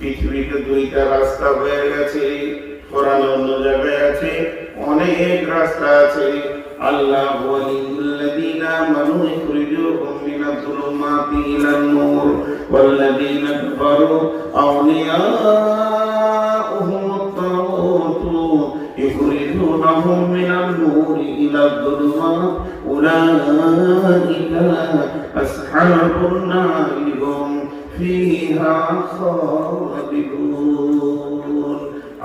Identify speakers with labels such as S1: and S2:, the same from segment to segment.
S1: পৃথিবীতে দুইটা রাস্তা হয়ে গেছে, কোরআনে অন্য জায়গায় আছে অনেক রাস্তা আছে। আল্লাহ ওয়ালিউল্লাযীনা আমানু ইখরিজুহুম মিনাজ-যুলুমাতি ইলান-নূর ওয়াল্লাযীনা কাফারু আউলিয়াউহুমুত-তাগুতু ইখরিজুনাহুম মিনান-নূরি ইলায-যুলুমাত উলাইকা আসহাবুন-নারি হুম ফিহা খালিদুন।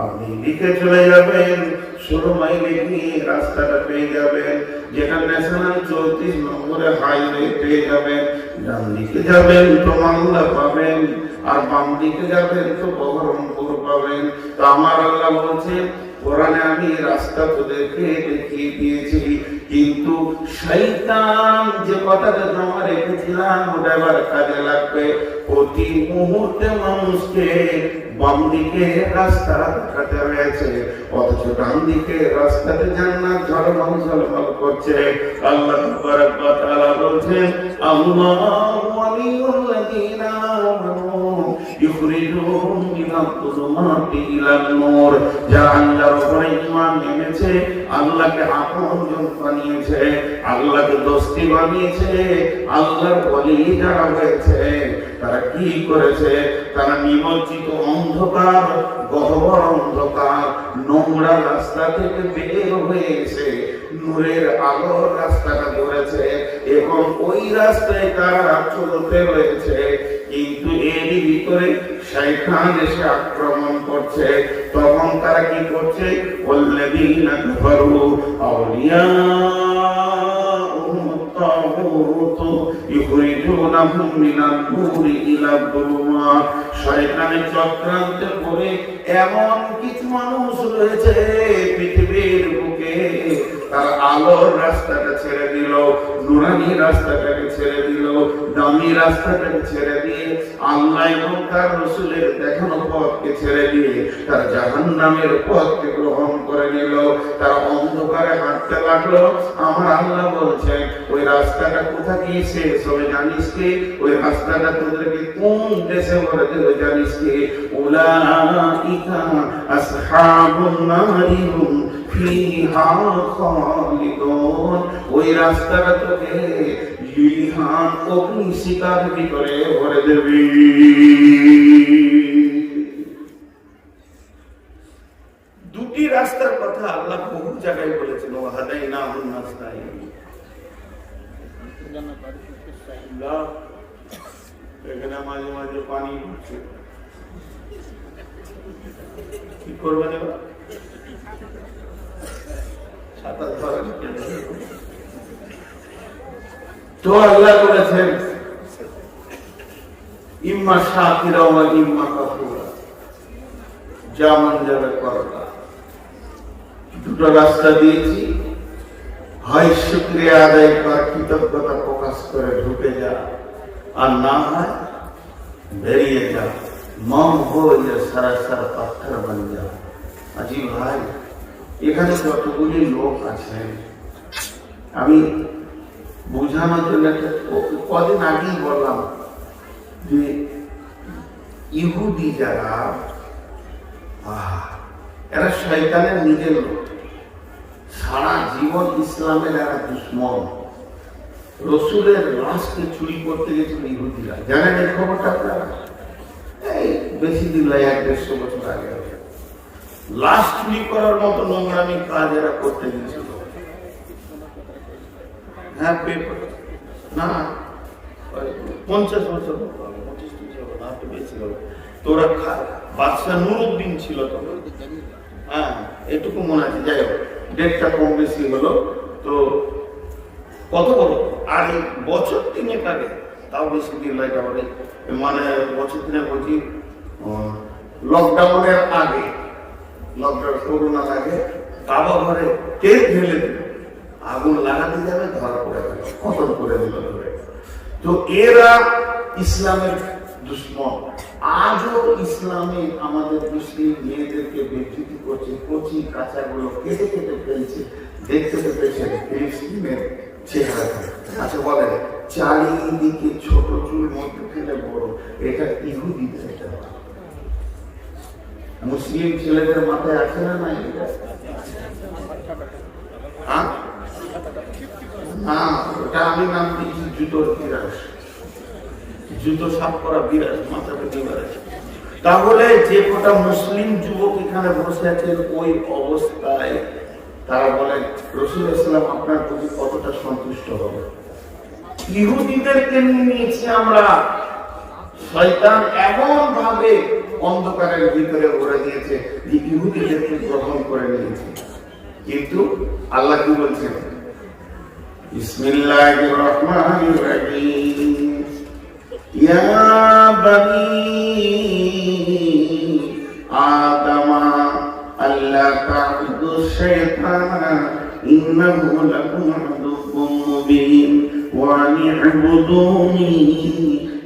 S1: আপনি দিকে চলে যাবেন, 16 মাইলে গিয়ে রাস্তাটা পেয়ে যাবেন, যেটা ন্যাশনাল 34 নম্বরে হাইওয়ে পেয়ে যাবেন। ডান দিকে যাবেন তো মামলা পাবেন, আর বাম দিকে যাবেন তো বহরমপুর পাবেন। তো আমার আল্লাহ বলছেন কোরআনে আমি রাস্তা তোদেরকে দেখিয়ে দিয়েছি, কিন্তু শয়তান যে কথাটা জমা রেখেছিলাম ওটা এবার কাজে লাগবে। প্রতি মুহূর্তে মানুষকে বাম দিকে রাস্তা দেখাতে হয়েছে, অথচ ডান দিকে রাস্তাতে জান্নাত ঝলমল ঝলমল করছে। আল্লাহ তাবারাক ওয়া তাআলা বলছেন আল্লাহু ওয়ালিউল্লাযীনা আমানু ইখরিজুহুম মিনাজ-যুলুমাতি ইলান-নূর। যারা আল্লাহর উপরে ঈমান এনেছে, আল্লাহকে আপনজন বানিয়েছে, আল্লাহকে দোস্তি বানিয়েছে, আল্লাহর ওলি যারা হয়েছে, তারা কি করেছে? তারা নিমজ্জিত অন্ধকার, গহ্বর অন্ধকার, নোংরা রাস্তা থেকে বের হয়ে এসে নূরের আলোর রাস্তাটা ধরেছে এবং ওই রাস্তায় তারা চলতে রয়েছে। কিন্তু এরই ভিতরে শয়তান এসে আক্রমণ করছে। তখন তারা কি করছে? ওয়াল্লাযীনা কাফারু আউলিয়াউহুমুত-তাগুতু ইখরিজুনাহুম মিনান-নূরি ইলায-যুলুমাত। শয়তানের চক্রান্তে পড়ে এমন কিছু মানুষ রয়েছে পৃথিবীর বুকে, তারা আলোর রাস্তাটা ছেড়ে দিল, নুরানি রাস্তাটাকে ছেড়ে দিল, দামি রাস্তাটাকে ছেড়ে দিয়ে আল্লাহ এবং তার রাসূলের দেখানো পথকে ছেড়ে দিয়ে তারা জাহান্নামের পথকে গ্রহণ করে নিল। তারা অন্ধকারে হাঁটতে লাগলো। আমার আল্লাহ বলছেন ওই রাস্তাটা কোথা গিয়ে শেষ হবে জানিস কি? ওই রাস্তাটা তোদেরকে কোন দেশে ভরে দেবে জানিস কি? উলাইকা আসহাবুন নারি হুম ফিহা খালিদুন। ওই রাস্তাটা তোকে লিহান অগ্নি শিখার ভিতরে ভরে দেবে। দুটি রাস্তার কথা আল্লাহ বহু জায়গায় বলেছেন, ওয়াহাদাইনাহুন নাসতাইন। এখানে মাঝে মাঝে পানি পড়ছে, কি করবেন এবার? ছাতা ধরেন। তো আল্লাহ বলেছেন ইম্মা শাকিরা ওয়া ইম্মা কাফুরা, যেমন যাবে করবা। দুটো রাস্তা দিয়েছি, হয় শুকরিয়া আদায় কর, কৃতজ্ঞতা প্রকাশ করে ঢুকে যা, আর না হয় বেরিয়ে যা, মম হয়ে সারাসার পাথর বন যা। আজি ভাই, এখানে যতগুলি লোক আছেন, আমি বোঝানোর জন্য কদিন আগেই বললাম যে ইহুদি যারা, এরা শয়তানের নিজের লোক, সারা জীবন ইসলামের এরা দুশ্মন। রসুলের লাশকে চুরি করতে গেছিল ইহুদিরা, জানেন এই খবরটা আপনারা? এই বেশি দিন নয়, 1-150 বছর আগে লাশ চুরি করার মতো নোংরামি কাজ এরা করতে গেছিল। হ্যাঁ, না 50 বছর, 25 বছর না, তো বেশি হবে। তোরা বাদশাহ নুরউদ্দিন ছিল তখন, হ্যাঁ এটুকু মনে আছে, যাই হোক ডেটটা কম বেশি হলো। তো কত বড়, আর এই বছর 3 আগে, তাও বেশি দিন লাগে, মানে বছর 3 বলছি, লকডাউনের আগে, লকডাউন করোনার আগে কাবা ঘরে কে ঢেলে দিল, আগুন লাগাতে যাবে, ধরা পড়ে গেল, খতম করে দিল ধরে। তো এরা ইসলামের দুশ্মন। আজও ইসলামে আমাদের মুসলিম মেয়েদেরকে বিকৃতি করছে, কচি কাঁচাগুলো কেটে কেটে ফেলছে, দেখতে পেয়েছে ফিলিস্তিনের চেহারা। আচ্ছা বলেন, চারিদিকে ছোট চুল, মধ্যখানে বড়, এটা ইহুদিদের, এটা মুসলিম ছেলেদের মাথায় আছে না নাই? না, ওটা আমি নাম দিয়েছি জুতোর বিরাজ, জুতো সাফ করা বিরাজ, মাথাটা বিরাজ। তাহলে যে কটা মুসলিম যুবক এখানে বসে আছেন ওই অবস্থায় তারা বলেন রাসূল সাল্লাল্লাহু আলাইহি আপনার প্রতি কতটা সন্তুষ্ট হবে? ইহুদিদেরকে নিয়েছি আমরা, শয়তান এমন ভাবে অন্ধকারের ভিতরে ভরে দিয়েছে যে ইহুদিদেরকে গ্রহণ করে নিয়েছে। কিন্তু আল্লাহ কি বলছেন? বিসমিল্লাহির রহমানির রহিম, ইয়া বানি আদমা আল্লা তা'বুদু শাইতানা ইন্নাহু লাকুম আদুউম মুবিন ওয়া আনি'বুদুনি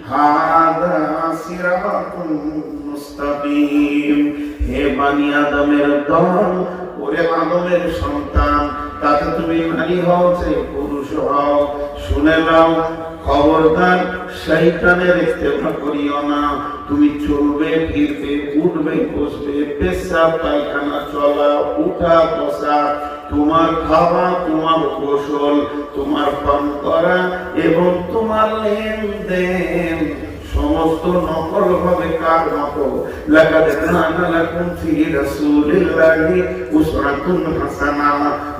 S1: হাযা সিরাতুম মুস্তাকিম। হে বনি আদমের দল, ওরে আদমের সন্তান, তাতে তুমি নারী হও চাই পুরুষ হও, শুনে নাও, খবরদার শয়তানের ইত্তেবা করিও না। তুমি চলবে ফিরবে, উঠবে বসবে, পেশাব পায়খানা চলা উঠা বসা, তোমার খাওয়া, তোমার গোসল, তোমার পান করা এবং তোমার লেনদেন সমস্ত নকল হবে কার মতো? লাকাদ কানা লাকুম ফি রাসূলিল্লাহি উসওয়াতুন হাসানা।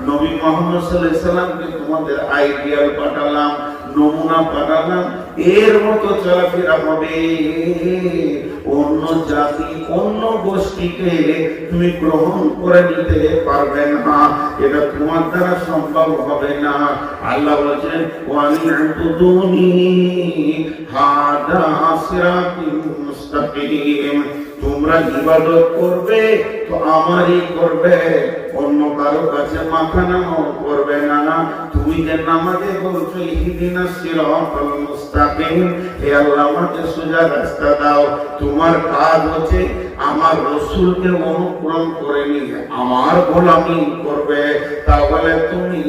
S1: নবী মুহাম্মদ সাল্লাল্লাহু আলাইহি সাল্লামকে তোমাদের আইডিয়াল পাঠালাম, নমুনা পাঠালাম, এর মতো চলাফেরা হবে। অন্য জাতি, অন্য গোষ্ঠীকে তুমি গ্রহণ করে নিতে পারবে না, এটা তোমার দ্বারা সম্ভব হবে না। আল্লাহ বলেন ওয়ানি'বুদুনি হাদা সিরাতুম মুস্তাকিম। তোমরা ইবাদত করবে তো আমারই করবে, অন্য কারো কাছে মাথা নামাও করবে না। তুমি যে নামাজে বলছো ইহদিনাস সিরাতাল মুস্তাকিম, হে আল্লাহ আমাকে সোজা রাস্তা দাও, তোমার কাজ হচ্ছে আমার রাসূলকে অনুসরণ করে নিয়ে আমার গোলামি করবে, তাহলে তুমি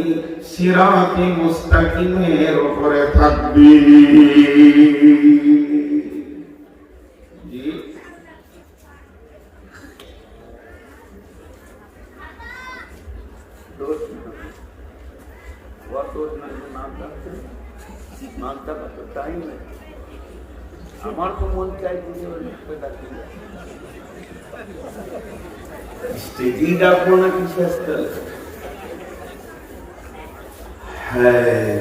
S1: সিরাতি মুস্তাকিমের উপরে থাকবে। আমার তো মন চাই স্টেজেই ডাকবো না কি শেষ করে। হ্যাঁ,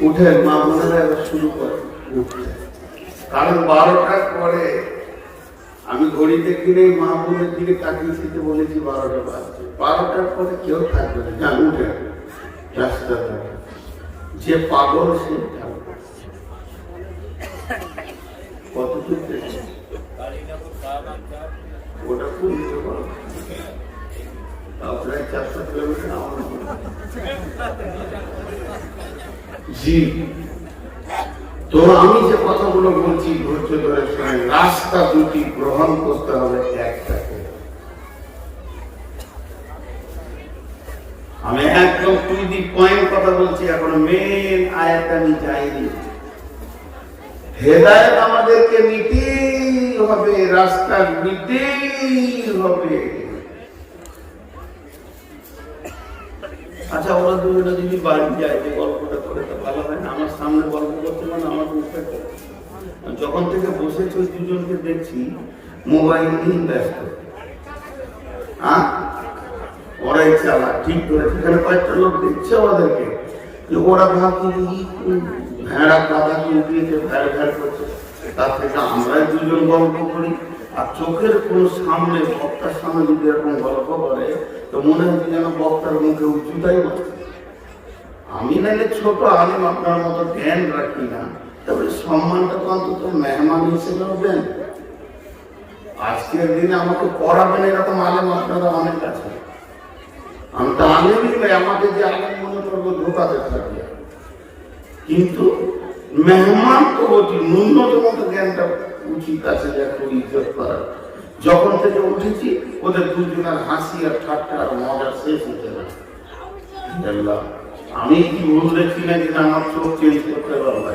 S1: উঠে মা বোনেরা এবার শুরু করে উঠতে, কারণ 12টার পরে আমি ঘড়িতে কিনে মা বোনের দিকে তাকিয়ে বলেছি 12টা বাজছে, 12টার পরে কেউ থাকবে না, যান উঠে রাস্তা থাকে, যে পাগল সে কতটুকু ওটা খুব প্রায় 400 কিলোমিটার। জি, তো আমি যে কথাগুলো বলছি ধৈর্য ধরে শোনেন। রাস্তা দুটি গ্রহণ করতে হবে একটাকে। আমি একদম টু দি পয়েন্ট কথা বলছি, এখন মেন আয়াত আমি যাইনি। হেদায়েত আমাদেরকে নিতেই হবে, রাস্তা নিতেই হবে। আচ্ছা, ওরা দুজনে যদি বাড়ি যায় যে গল্পটা করে তো ভালো হয় না? আমার সামনে গল্প করতে মানে আমার মুখে যখন থেকে বসেছে ওই দুজনকে দেখছি মোবাইল নিয়ে ব্যস্ত। ওরাই চালা ঠিক করে, সেখানে কয়েকটা লোক দেখছে ওদেরকে, ওরা ভাবছে ভেড়া কাদাকে উঠিয়েছে, ভ্যাড় ভ্যাড় করছে, তার থেকে আমরা দুজন গল্প করি। আর চোখের কোন সামনে, বক্তার সামনে যদি এরকম গল্প করে তো মনে হচ্ছে যেন বক্তার মুখে উঁচুটাই বসে। আমি নাইলে ছোট আলিম আপনার মতো ধ্যান রাখি না, তবে সম্মানটা তো অন্তত মেহমান হিসেবেও দেন। আজকের দিনে আমাকে পড়াবেন এরকম আলেম আপনারা অনেক আছে। আমি তো আলেমই নই, আমাকে যে আলেম মনে করবো ধোকাতে থাকবে। কিন্তু মেহমান তো বলছি, ন্যূনতম জ্ঞানটা উচিত আছে যে একটু ইজ্জত করার। যখন থেকে উঠেছি ওদের দুজনের হাসি আর ঠাট্টা আর মজা শেষ হতে না। আমি কি ভুল দেখছি না যে আমার চোখ চেঞ্জ করতে পারবো?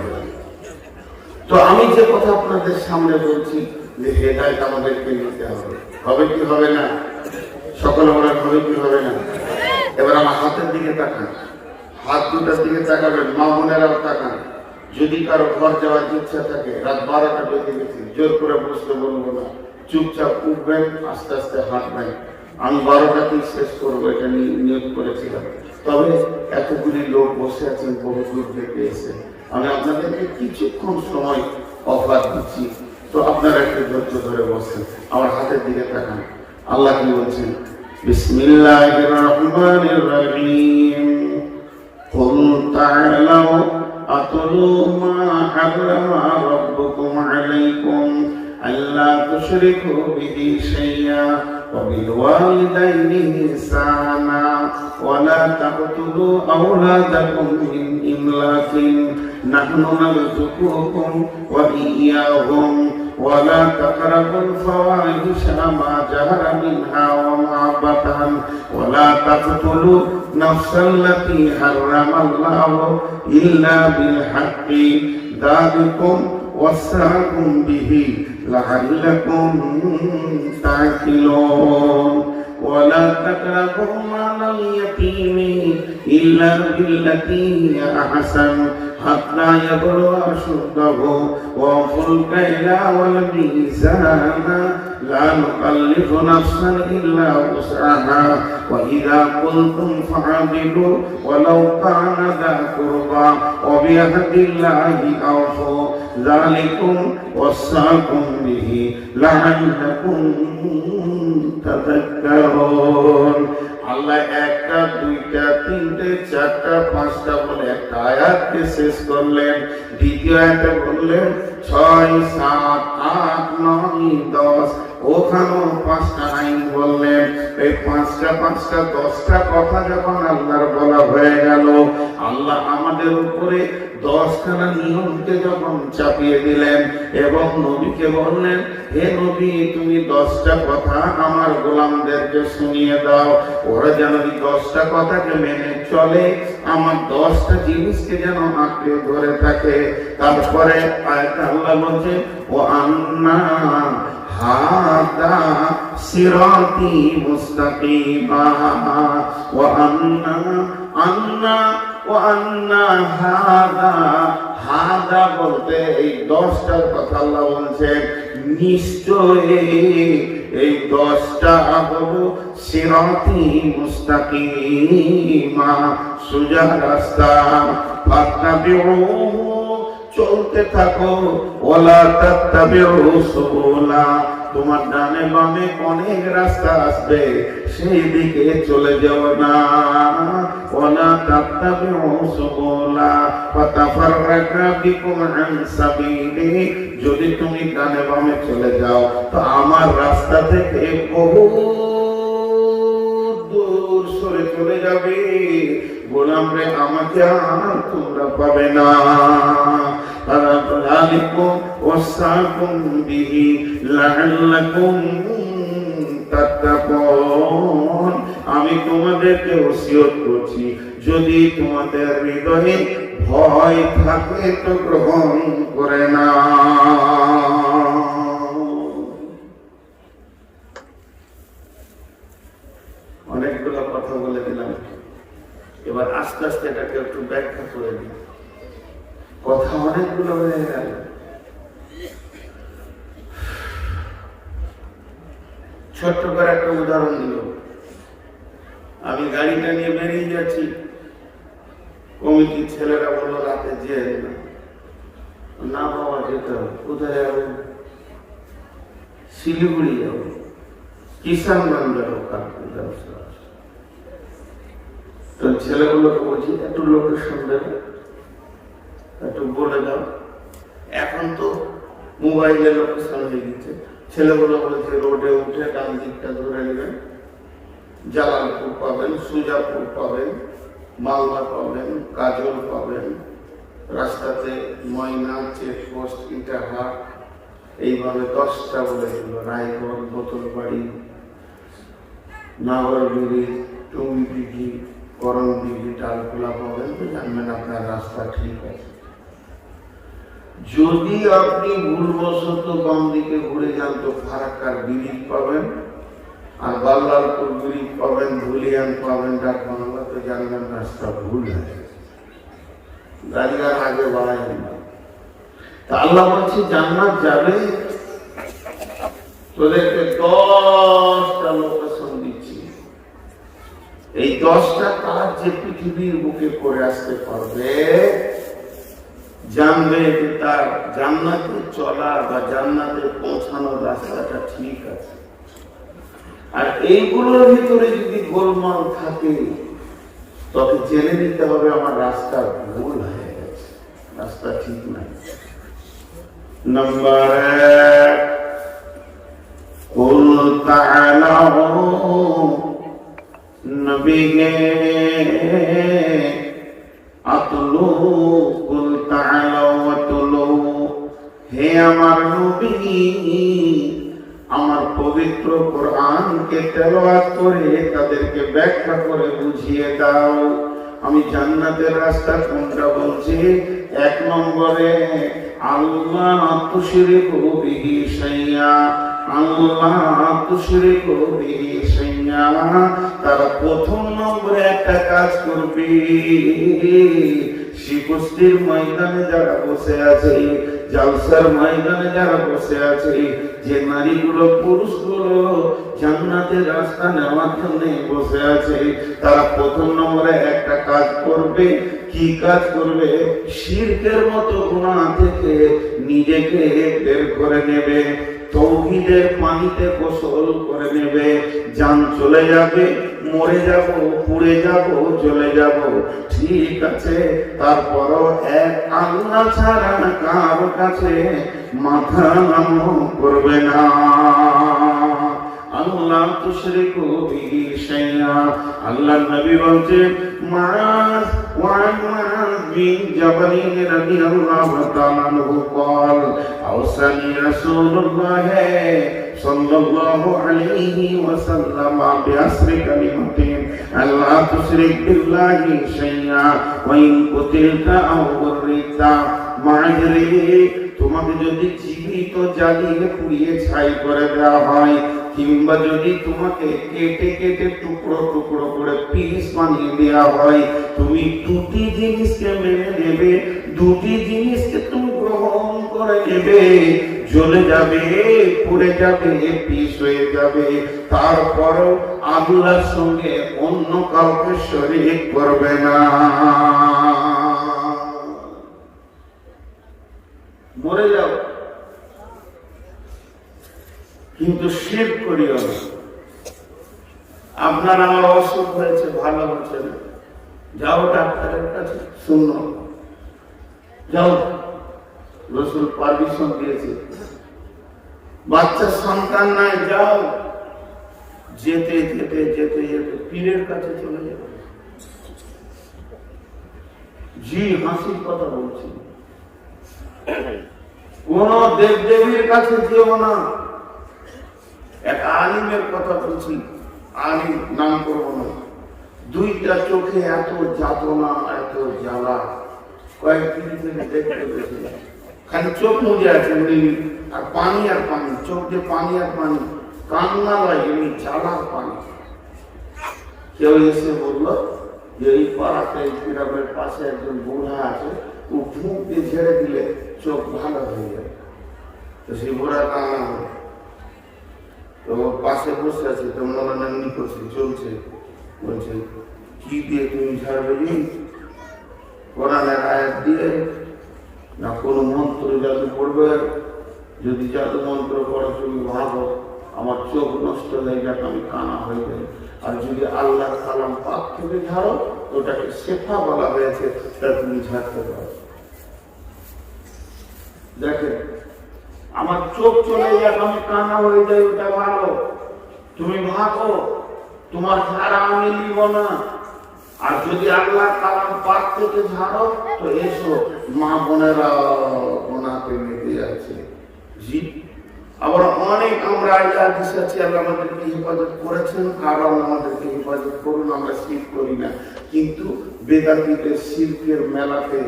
S1: তো আমি যে কথা আপনাদের সামনে বলছি, যে হেদায়েত আমাদেরকে নিতে হবে। হবে কি হবে না? সকলে বলেন হবে কি হবে না? এবার আমার হাতের দিকে তাকান, হাত দুটার দিকে তাকাবেন, মা বোনেরাও তাকান। যদি কারো ঘর যাওয়ার ইচ্ছা থাকে, রাত 12টা বেজে গেছে, জোর করে বসতে বলবো না, চুপচাপ উঠবেন, আস্তে আস্তে হাঁটবেন। আমি 12টাতেই শেষ করবো, এটা নিয়োগ করেছিলাম। তবে এতগুলি লোক বসে আছেন বহু দূর থেকে এসে, আমি আপনাদেরকে কিছুক্ষণ সময় অফার দিচ্ছি, তো আপনারা একটু ধৈর্য ধরে বসেন, আমার হাতের দিকে তাকান। আল্লাহ কি বলছেন? বিসমিল্লাহির রহমানির রহিম। কুল তাআলাউ আতলু মা হারামা রাব্বুকুম আলাইকুম আল্লা তুশরিকু বিহি শাইআ ওয়া বিল ওয়ালিদাইনি ইহসানা ওয়া লা তাকতুলু আওলাদাকুম মিন ইমলাকিন নাহনু নারযুকুকুম ওয়া ইয়্যাহুম ولا تقربوا الفواحش ما ظهر منها وما بطن ولا تقتلوا النفس التي حرم الله إلا بالحق ذلكم وصاكم به لعلكم تعقلون ولا تقربوا مال اليتيم إلا بالتي هي أحسن حتى يبلغ أشده وأوفوا الكيل والميزان لا نكلف نفسا إلا وسعها وإذا قلتم فاعدلوا ولو كان ذا قربى وبعهد الله أوفوا ذلكم وصاكم به لعلكم تذكرون। আল্লাহ একটা দুইটা তিনটে চারটা পাঁচটা বলে একটা আয়াতকে শেষ করলেন, দ্বিতীয় আয়াতে বললেন 6 7 8 9 10, ওখানেও 5টা আইন বললেন। এই 5টা 10টা কথা যখন আল্লাহর বলা হয়ে গেল, আল্লাহ আমাদের উপরে 10খানা নিয়মকে যখন চাপিয়ে দিলেন এবং নবীকে বললেন, হে নবী তুমি 10টা কথা আমার গোলামদেরকে শুনিয়ে দাও, ওরা যেন এই 10টা কথাকে মেনে চলে, আমার 10টা জিনিসকে যেন আঁকড়ে ধরে থাকে। তারপরে আয়াতে আল্লাহ বলছে, ও আন্না হাদা সিরাতি মুস্তাকিমা ওয়া আন্না হাদা বলতে এই 10টার কথা আল্লাহ বলছেন, নিশ্চয়ই এই 10টা হলো সিরাতি মুস্তাকিমা, সোজা রাস্তা, ফাত্তাবিউহু চলতে থাকো, ওয়ালা তাত্তাবিউ সুবুলা তোমার ডানে বামে অনেক রাস্তা আসবে, সেই দিকে চলে যাও না, ওয়ালা তাত্তাবিউ সুবুলা ফাতাফাররাকা বিকুম আন সাবিলি যদি তুমি ডানে বামে চলে যাও তো আমার রাস্তা থেকে বহু দূর সরে চলে যাবে, গোলাম রে আমাকে আর তোমরা পাবে না। ফালাকুম ওয়াসাকুম বিহি লাআল্লাকুম তাত্তাকুন, আমি তোমাদেরকে ওসিয়ত করছি যদি তোমাদের হৃদয়ে ভয় থাকে তো গ্রহণ করে না। অনেকগুলো কথা বলে দিলাম, এবার আস্তে আস্তে এটাকে একটু ব্যাখ্যা করে দিই। কথা অনেকগুলো হয়ে গেল। ছোট্ট করে একটা উদাহরণ দিল, আমি গাড়িটা নিয়ে বেরিয়ে যাচ্ছি, কমিটির ছেলেরা বললো রাতে যেয়ে না বাবা যেতে হবে। কোথায় যাবো? শিলিগুড়ি যাবো, কিষানগঞ্জ যাবো, ব্যবসা। তো ছেলেগুলোকে বলছি একটু লোকেশন দেবে, একটু বলে দাও। এখন তো মোবাইলে লোকেশন হয়ে গেছে, ছেলেগুলো বলেছে রোডে উঠে ডান দিকটা ধরে নেবেন, জালালপুর পাবেন, সুজাপুর পাবেন, মালদা পাবেন, কাজল পাবেন, রাস্তাতে ময়না, চেকপোস্ট, ইটাহার, এইভাবে 10টা বলে দিল। রায়গঞ্জ, বোতলবাড়ি, নাগরবিড়ি, টুঙ্গিদিঘি, করণদিঘি, ডালখোলা পাবেন, তো জানবেন আপনার রাস্তা ঠিক আছে। যদি আপনি ভুলবশত বাম দিকে ঘুরে যান তো ফারাক্কার ব্রিজ পাবেন, আর বাল্লালপুর ব্রিজ পাবেন, ধুলিয়ান পাবেন, ডাক বাংলা তো জানবেন রাস্তা ভুল হয়ে গেছে, গাড়ি আর আগে বাড়ায় না। তা আল্লাহ বলছে জান্নাত যাবে, তোদেরকে 10টা লোকেশন দিচ্ছি। এই 10টা কাজ যে পৃথিবীর বুকে করে আসতে পারবে, জানবে যে তার জান্নাতে চলা বা জান্নাতে পৌঁছানোর রাস্তাটা ঠিক আছে। আর এইগুলোর ভিতরে যদি গোলমাল থাকে তবে জেনে নিতে হবে আমার রাস্তা ভুল হয়ে গেছে, রাস্তা ঠিক নাই। নম্বর 1, কুল তাআলাউ, নবী গে আতলু, কুল তাআলাউ আতলু, হে আমার নবী আমার পবিত্র কোরআনকে তেলাওয়াত করে তাদেরকে ব্যাখ্যা করে বুঝিয়ে দাও। আমি জান্নাতের রাস্তা কোনটা বলছি? 1 নম্বরে আল্লাহ তুশরিকু বিহি শাইয়া, আল্লাহ তুশরিকু বিহি শাইয়া। তারা 1ম নম্বরে একটা কাজ করবে, শিকুস্তির ময়দানে যারা বসে আছে, জালসার ময়দানে যারা বসে আছে, যে নারীগুলো পুরুষগুলো জান্নাতের রাস্তা নেওয়ার জন্য বসে আছে, তারা 1ম নম্বরে একটা কাজ করবে। কি কাজ করবে? শিরকের মতো গুনাহ থেকে নিজেকে বের করে নেবে, তৌহিদের পানিতে গোসল করে নেবে। জান চলে যাবে, মরে যাব, পুড়ে যাব, চলে যাব, ঠিক আছে, তারপরও এক আল্লাহ ছাড়া কারো কাছে মাথা নত করবে না। আল্লাহ তুশরিকু বিহি শাইআ। আল্লাহর নবী বলেন মুআজ বিন জাবাল রাদিয়াল্লাহু তাআলা আনহু قال اوصاني رسول الله صلى الله عليه وسلم بعشر كلمات لا تشرك بالله شيئا وان قتلت او غرقت معذري। তোমাকে যদি জীবিত জ্বালিয়ে পুড়িয়ে ছাই করে দেওয়া হয়, কিংবা যদি তোমাকে কেটে কেটে টুকরো টুকরো করে পিস বানিয়ে দেওয়া হয়, তুমি 2টি জিনিসকে মেনে নেবে, 2টি জিনিসকে তুমি গ্রহণ করে নেবে। জ্বলে যাবে, পুড়ে যাবে, পিস হয়ে যাবে, তারপরও আল্লাহর সঙ্গে অন্য কাউকে শরীক করবে না। মরে যাও কিন্তু শিরক করিও না। আপনার আমার অসুখ হয়েছে, ভালো হচ্ছে না, যাও ডাক্তারের কাছে, শুনো, যাও, রাসূল পারমিশন দিয়েছে। বাচ্চা সন্তান নাই, যাও, যেতে যেতে যেতে যেতে পীরের কাছে চলে যাবে। জি, হাসির কথা বলছি, কোন দেব দেবীর কাছে যেও না। এক আলিমের কথা বলছি, আলিম নাম করবো না, 2টা চোখে এত যাতনা, এত জ্বালা, কয়েকদিন থেকে দেখতে পেয়েছি, খালি চোখ মুজে আছে আর পানি আর পানি, চোখ দিয়ে পানি আর পানি, কান্না লাগে, জ্বালার পানি। কেউ এসে বললো যে এই পাড়াতে, এই গ্রামের পাশে একজন বুড়া আছে, ও ফুঁক দিয়ে ঝেড়ে দিলে চোখ ভালো হয়ে যায়। তো সেই বুড়া কান্না হয়, তো পাশে বসে আছে, তো মৌলানা এমনি করছে, চলছে, বলছে কি দিয়ে তুমি ঝাড়বে? কোরআনের আয়াত দিয়ে, না কোনো মন্ত্র জাদু পড়বে? যদি জাদু মন্ত্র পড়ো তুমি ভাবো আমার চোখ নষ্ট হয়ে যাক, আমি কানা হয়ে যাই। আর যদি আল্লাহ কালাম পাক থেকে ঝাড়ো, ওটাকে শেফা বলা হয়েছে, তা তুমি ঝাড়তে পারো। দেখেন, আমার চোখ চলে যাক, আমি কানা হয়ে যাই, ওটা ভালো। তুমি ভাবো তোমার ঝাড়া আমি নিব না। আর যদি আল্লাহ কালাম পাক থেকে ঝাড়ো, তো এসো, মা বোনেরা গোনাতে মেতে যাচ্ছে। জি, আবার অনেক আমরা হাদিস আছে, আল্লাহ আমাদেরকে হেফাজত করেছেন, আর আল্লাহ আমাদেরকে হেফাজত করুন, আমরা শিরক করি না। কিন্তু বেদাতীদের শিরকের মেলাতে,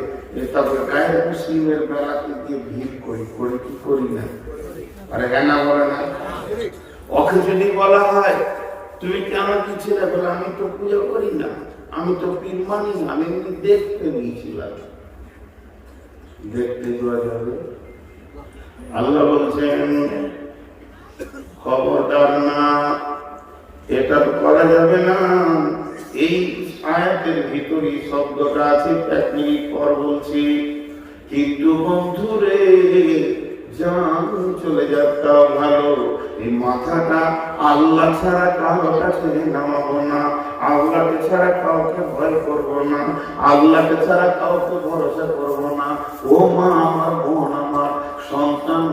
S1: তারপরে গায়ের মুসলিমের মেলাতে গিয়ে ভিড় করি কি করি না? আরে না বলে না? ওকে যদি বলা হয় তুমি কেন কি ছিলে, বলে আমি তো পূজা করি না, আমি তো পীর মানি না, আমি এমনি দেখতে নিয়েছিলাম। দেখতে দেওয়া যাবে? আল্লাহ বলছেন খবরদার না, এটা তো করা যাবে না। এই আয়াতের ভিতরে শব্দটা আছে, 1 মিনিট পর বলছি। কিন্তু বন্ধুরে জান চলে যাত্রা ভালো, এই মাথাটা আল্লাহ ছাড়া কারো কাছে নামাবো না, আল্লাহকে ছাড়া কাউকে ভয় করবো না, আল্লাহকে ছাড়া কাউকে ভরসা করবো না। ও মা আমার, বোন আমার, সন্তান